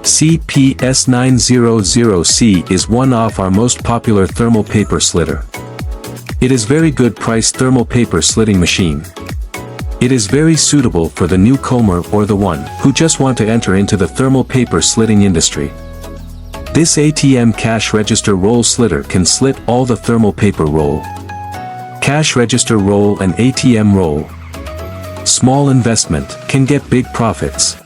CPS900C is one of our most popular thermal paper slitter. It is very good priced thermal paper slitting machine. It is very suitable for the newcomer or the one who just want to enter into the thermal paper slitting industry. This ATM cash register roll slitter can slit all the thermal paper roll, cash register roll and ATM roll. Small investment can get big profits.